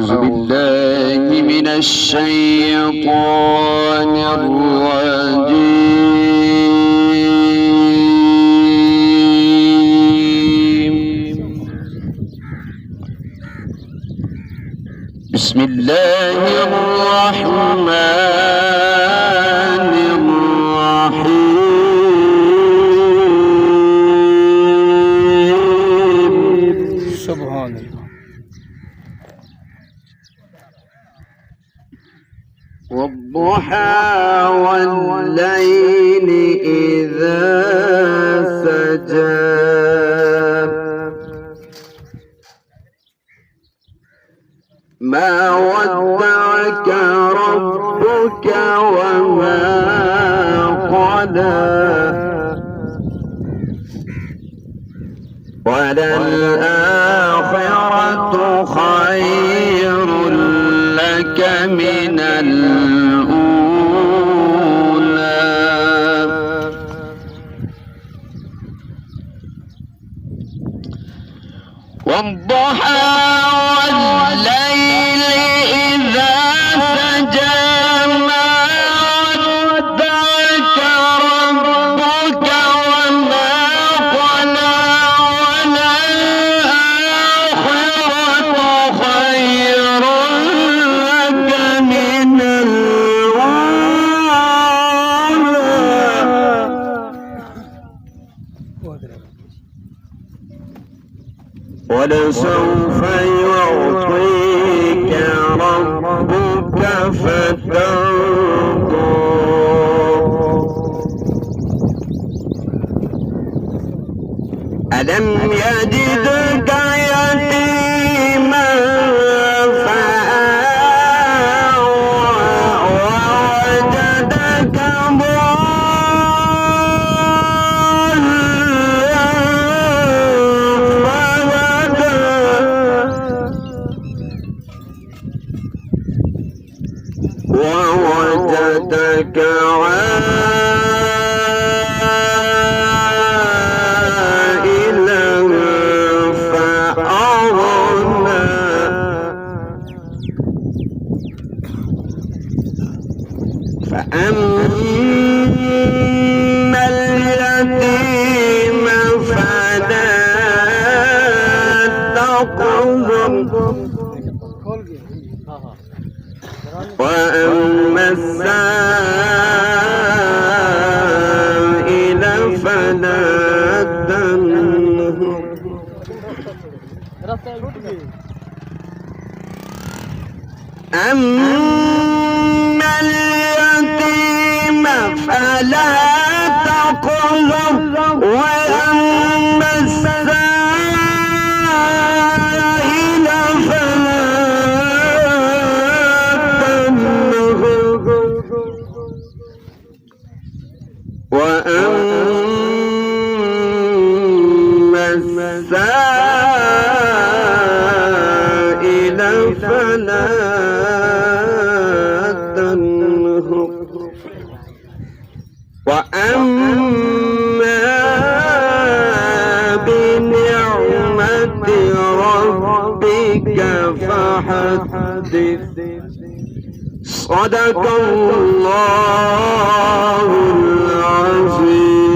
أعوذ بالله من الشيطان الرجيم. بسم الله الرحمن الرحيم. سبحان الله. والضحى والليل إذا سجى ما ودعك ربك وما قلى وللآخرة خير لك من الأولى. والضحى والليل إذا سجى ما ودعك ربك وما قلى وللآخرة خير لك من الأولى. ولسوف يعطيك ربك فترضى. ألم يجدك يتيما فآوى ووجدك ووجدك عائلا فأغنى. فأما اليتيم فلا تقهر وأما السائل فلا تنهر. أما اليتيم فلا تقهر وأما السائل فلا وأما السائل فلا تنهر. وأما بنعمة ربك فحدث. صدق الله العظيم.